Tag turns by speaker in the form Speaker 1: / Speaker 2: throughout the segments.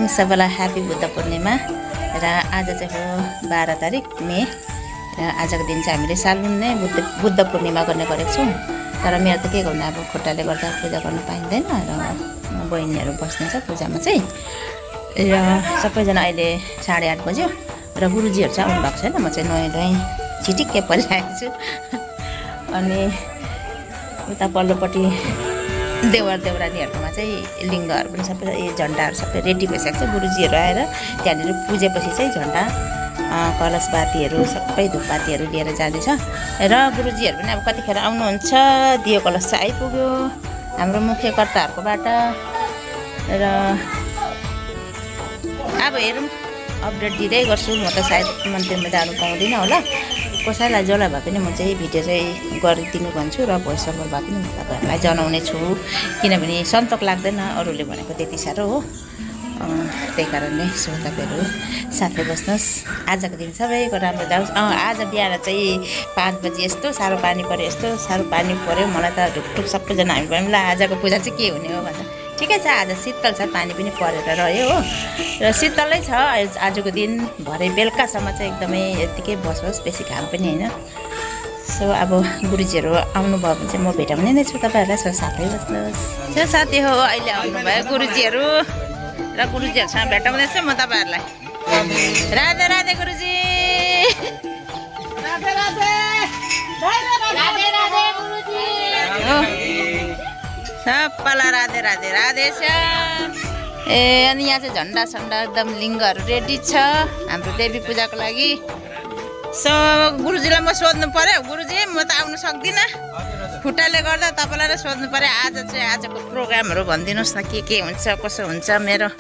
Speaker 1: सबैलाई ह्यापी बुद्ध पूर्णिमा। र आज चाहिँ हो 12 तारिक मे र आजको दिन चाहिँ हामीले सालुन नै बुद्ध पूर्णिमा गर्ने गरेको छौँ। तर मेरो त के गर्नु, अब खुट्टाले गर्दा पूजा गर्न पाइँदैन र बहिनीहरू बस्ने छ पूजामा चाहिँ। र सबैजना अहिले 8:30 बज्यो र गुरुजीहरू चाहिँ आउनु भएको छैन। म चाहिँ नुहाइ छिटिक्कै परिरहेको छु। अनि उता पल्लोपट्टि देवर देवरानीहरूकोमा चाहिँ लिङ्गहरू पनि सबै झन्डाहरू सबै रेडी भइसकेको छ। गुरुजीहरू आएर त्यहाँनिर पुजेपछि चाहिँ झन्डा कलशबातीहरू सबै धुपबातीहरू लिएर जाँदैछ। र गुरुजीहरू पनि अब कतिखेर आउनुहुन्छ। दियो कलश चाहिँ आइपुग्यो हाम्रो मुख्यकर्ताहरूकोबाट। र अब हेरौँ, अपडेट दिँदै गर्छु। म त सायद मन्दिरमा जानु पाउँदिनँ होला। कसैलाई जसलाई भए पनि म चाहिँ भिडियो चाहिँ गरिदिनु भन्छु र भोइस ओभर भए पनि म तपाईँहरूलाई जनाउने छु। किनभने सन्तोक लाग्दैन अरूले भनेको त्यति साह्रो हो। त्यही कारणले सो तपाईँहरू साथै बस्नुहोस्। आजको दिन सबैको राम्रो जाओस्। आज बिहान चाहिँ 5 बजी यस्तो साह्रो पानी पऱ्यो, यस्तो साह्रो पानी पऱ्यो। मलाई त ढुकढुक सबैजना हामी भन्यौँ ल आजको पूजा चाहिँ के हुने हो भन्दा ठिकै छ। आज शीतल छ, पानी पनि परेर रह्यो हो। र शीतलै छ आजको दिन। भरे बेलुकासम्म चाहिँ एकदमै यत्तिकै बसोस्, बेसी घाम पनि होइन। सो अब गुरुजीहरू आउनुभयो भने चाहिँ म भेटाउने नै छु तपाईँहरूलाई। सो साथै बस्नुहोस्। त्यो साथी हो अहिले आउनुभयो गुरुजीहरू र गुरुजीहरूसँग भेटाउँदैछु म तपाईँहरूलाई। राधे राधे गुरुजी। राधे राधे राधे राधे गुरुजी। सबैलाई राधे राधे राधे श्याम। अनि यहाँ चाहिँ झन्डा सन्डा एकदम लिङ्गहरू रेडी छ हाम्रो देवी पूजाको लागि। सो गुरुजीलाई म सोध्नु पर्यो। गुरुजी म त आउनु सक्दिनँ खुट्टाले गर्दा, तपाईँलाई नै सोध्नु पर्यो। आज चाहिँ आजको प्रोग्रामहरू भनिदिनुहोस् न, के हुन्छ कसो हुन्छ। मेरो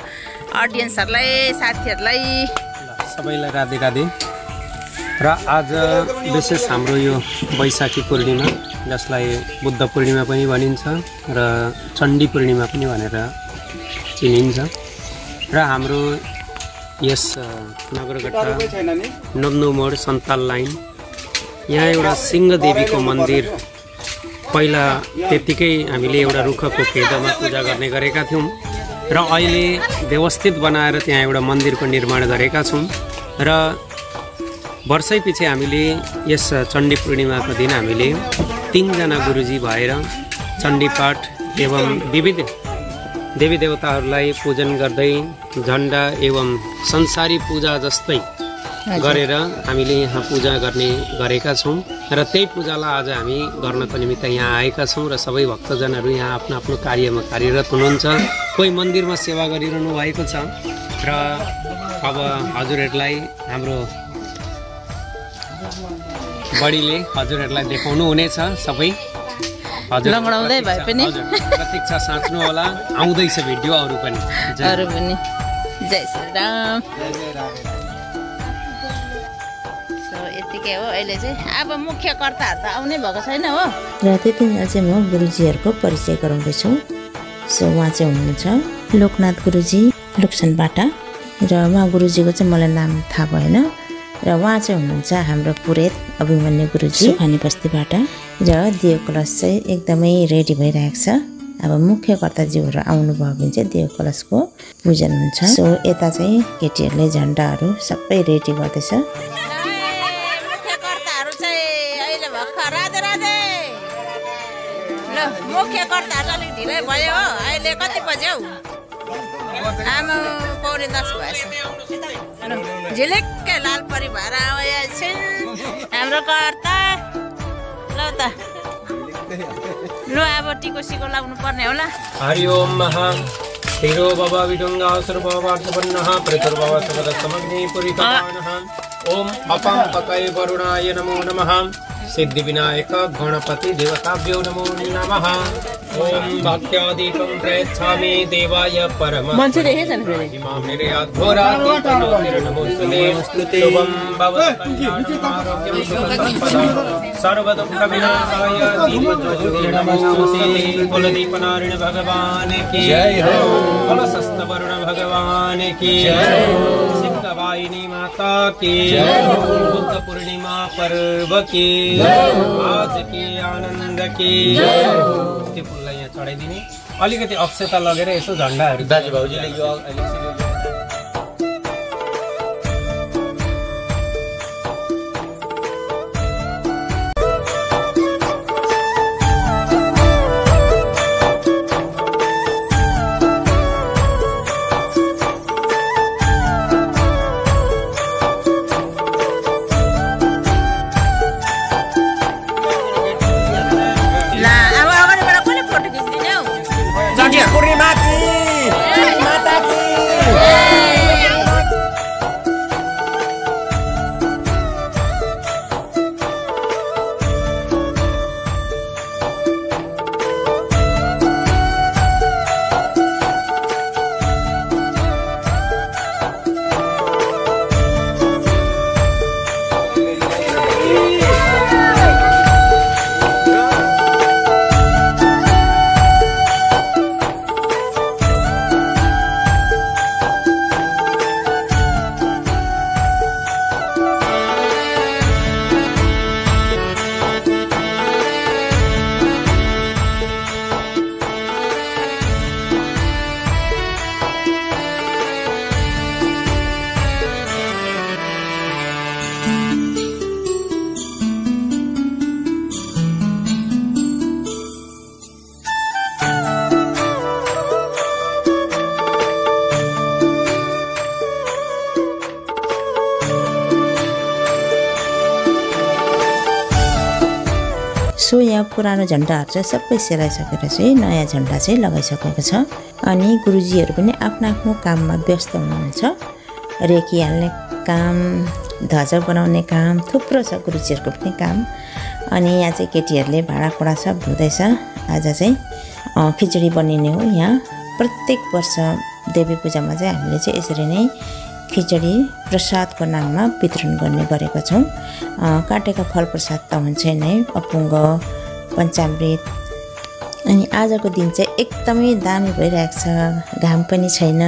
Speaker 1: अडियन्सहरूलाई साथीहरूलाई
Speaker 2: सबैलाई राधे राधे। र आज विशेष हाम्रो यो वैशाखी पूर्णिमा, जसलाई बुद्ध पूर्णिमा पनि भनिन्छ र चण्डी पूर्णिमा पनि भनेर चिनिन्छ। र हाम्रो यस नगरकट्टा नब्नु मोड सन्ताल लाइन यहाँ एउटा सिंहदेवीको मन्दिर पहिला त्यत्तिकै हामीले एउटा रुखको फेदमा पूजा गर्ने गरेका थियौँ र अहिले व्यवस्थित बनाएर त्यहाँ एउटा मन्दिरको निर्माण गरेका छौँ। र वर्षै पछि हामीले यस चण्डी पूर्णिमाको दिन हामीले 3 जना गुरुजी भएर चण्डी पाठ एवं विविध देवी देवताहरूलाई पूजन गर्दै झन्डा एवं संसारी पूजा जस्तै गरेर हामीले यहाँ पूजा गर्ने गरेका छौँ। र त्यही पूजालाई आज हामी गर्नको निमित्त यहाँ आएका छौँ। र सबै भक्तजनहरू यहाँ आफ्नो आफ्नो कार्यमा कार्यरत हुनुहुन्छ। कोही मन्दिरमा सेवा गरिरहनु भएको छ। र अब हजुरहरूलाई हाम्रो बडीले हजुरहरूलाई देखाउनु हुनेछ। सबै हजुर
Speaker 1: लङ्गडाउँदै भए पनि
Speaker 2: प्रतीक्षा साच्नु होला, आउँदैछ भिडियो अरू पनि।
Speaker 1: जय श्री राम। सो यतिकै हो अहिले चाहिँ। अब मुख्यकर्ताहरू त आउनै भएको छैन हो।
Speaker 3: र त्यतिखेर चाहिँ म गुरुजीहरूको परिचय गराउँदैछु। सो उहाँ चाहिँ हुनुहुन्छ लोकनाथ गुरुजी लुक्सनबाट। र उहाँ गुरुजीको चाहिँ मलाई नाम थाहा भएन। र उहाँ चाहिँ हुनुहुन्छ हाम्रो पुरोहित अभिमन्यु गुरुजी सुखानी बस्तीबाट। र दियो कलश चाहिँ एकदमै रेडी भइरहेको छ। अब मुख्यकर्ताज्यूहरू आउनुभयो भने चाहिँ दियो कलशको पूजन हुन्छ। सो यता चाहिँ केटीहरूले झन्डाहरू सबै रेडी गर्दैछ।
Speaker 1: मुख्यकर्ताहरू चाहिँ अहिले भर्खर राधे राधे। ल मुख्यकर्ताहरू अलिक ढिलै भयो हो। अहिले कति बज्यो हौ? आमा 9:45 भएछ। झिलिक्कै लाल परी भएर आएछन् हाम्रो कर्ता। ल त लु अब टिको सिको लाउनु पर्ने होला।
Speaker 2: हरि ओम महा हिरो बाबा विडुङ्गा सर्ववार्तपन्नः प्रतुर्भव सबद समग्नि पुरितपाणः। ओम अपां पतये वरुणाय नमो नमः। सिद्धि विनायक गणपति देवताभ्यो नमो नमः। ओम भक्त्यादीपं प्रयच्छामि देवाय परम इमां निर्याद्घोरातीतनोतिर्नमोस्तुते। शुभं भवतु कल्याणमारोग्यं सुखसम्पदां सर्वदुःखविनाशाय दीपज्योतिर्नमोस्तुते। कुलदीपनारायण भगवान की जय हो। कलशस्थ वरुण भगवान की जय हो। सिद्धवाहिनी माता की जय हो। बुद्ध पूर्णिमा पर्व की आज की आनंद की जय हो। त्यो फुललाई यहाँ चढाइदिने, अलिकति अक्षता लगेर यसो झन्डाहरू दाजु भाउजीले यो
Speaker 3: सो यहाँ पुरानो झन्डाहरू चाहिँ सबै सेलाइसकेर चाहिँ नयाँ झन्डा चाहिँ लगाइसकेको छ। अनि गुरुजीहरू पनि आफ्नो आफ्नो काममा व्यस्त हुनुहुन्छ। रेकी हाल्ने काम, ध्वजा बनाउने काम थुप्रो छ गुरुजीहरूको पनि काम। अनि यहाँ चाहिँ केटीहरूले भाँडाकुँडा सब धुँदैछ। आज चाहिँ खिचडी बनिने हो। यहाँ प्रत्येक वर्ष देवी पूजामा चाहिँ हामीले चाहिँ यसरी नै खिचडी प्रसादको नाममा वितरण गर्ने गरेका छौँ। काटेका फल प्रसाद त हुन्छ नै, अपुङ्ग, पञ्चामृत। अनि आजको दिन चाहिँ एकदमै दामी भइरहेको छ। घाम पनि छैन,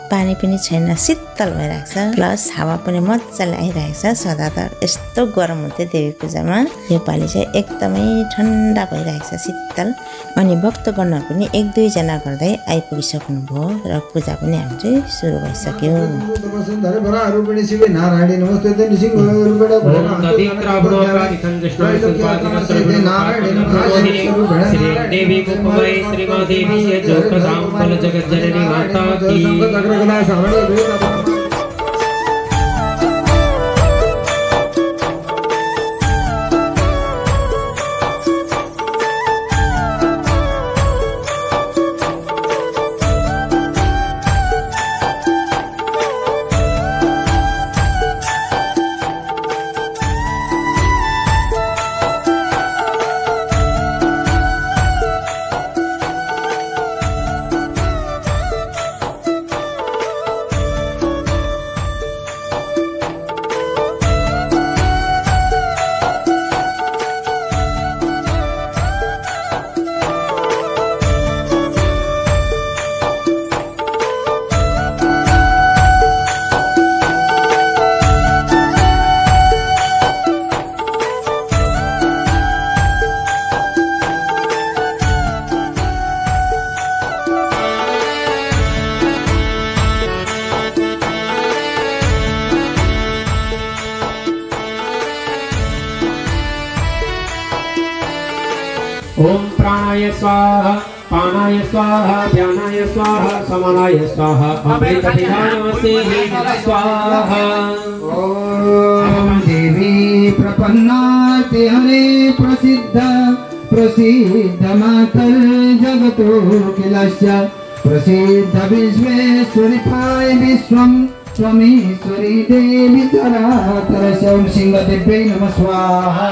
Speaker 3: पानी पनि छैन, शीतल भइरहेको छ। प्लस हावा पनि मजाले आइरहेको छ। सदा त यस्तो गरम हुन्थ्यो देवी पूजामा, योपालि चाहिँ एकदमै ठन्डा भइरहेको छ, शीतल। अनि भक्तगणहरू पनि 1-2 जना गर्दै आइपुगिसक्नुभयो र पूजा पनि हाम्रो चाहिँ सुरु भइसक्यो।
Speaker 2: ओम प्राणाय स्वाहा, पानाय स्वाहा, ध्यानाय स्वाहा, समानाय स्वाहा, अमृतपिधानमसे स्वाहा।
Speaker 4: ओम देवी प्रपन्नाते हरे प्रसिद्ध प्रसिद्ध मातर जगतोऽखिलस्य प्रसिद्ध विश्वेश्वरिताय विश्वं त्वमीश्वरी देवी तरातरस्य। ओम सिंहदेव्यै नमः स्वाहा।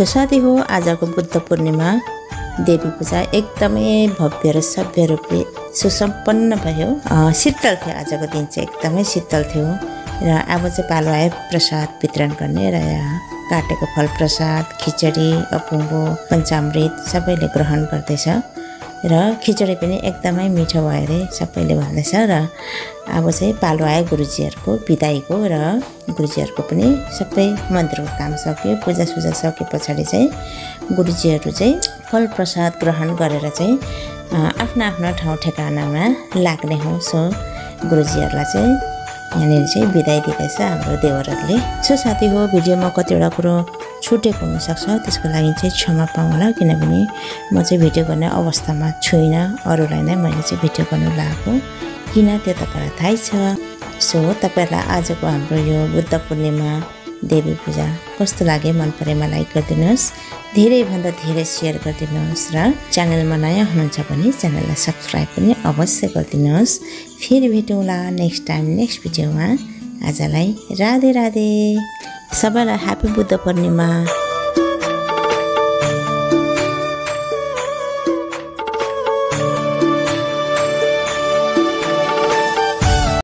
Speaker 3: साथी हो, आजको बुद्ध पूर्णिमा देवी पूजा एकदमै भव्य र सभ्य रूपले सुसम्पन्न भयो। शीतल थियो, आजको दिन चाहिँ एकदमै शीतल थियो। र अब चाहिँ पालो आयो प्रसाद वितरण गर्ने। र यहाँ काटेको फल प्रसाद, खिचडी, अपुङ्गो, पञ्चामृत सबैले ग्रहण गर्दैछ। र खिचडी पनि एकदमै मिठो भयो अरे सबैले भन्दैछ। र अब चाहिँ पालो आयो गुरुजीहरूको बिदाईको। र गुरुजीहरूको पनि सबै मन्दिरको काम सक्यो, पूजासुजा सके पछाडि चाहिँ गुरुजीहरू चाहिँ फल प्रसाद ग्रहण गरेर चाहिँ आफ्नो आफ्नो ठाउँ ठेगानामा लाग्ने हो। सो गुरुजीहरूलाई चाहिँ यहाँनिर चाहिँ बिदाई दिँदैछ हाम्रो देवरहरूले। सो साथी हो, भिडियोमा कतिवटा कुरो छुटेको हुनसक्छ, त्यसको लागि चाहिँ क्षमा पाउँला। किनभने म चाहिँ भिडियो गर्ने अवस्थामा छुइनँ, अरूलाई नै मैले चाहिँ भिडियो गर्नु लागेको किन त्यो तपाईँलाई थाहै छ। सो तपाईँहरूलाई आजको हाम्रो यो बुद्ध पूर्णिमा देवी पूजा कस्तो लाग्यो मन परेमा लाइक गरिदिनुहोस्, धेरैभन्दा धेरै सेयर गरिदिनुहोस् र च्यानलमा नयाँ हुनुहुन्छ भने च्यानललाई सब्सक्राइब पनि अवश्य गरिदिनुहोस्। फेरि भेटौँला नेक्स्ट टाइम नेक्स्ट भिडियोमा। आजलाई राधे राधे, सबैलाई ह्यापी बुद्ध पूर्णिमा।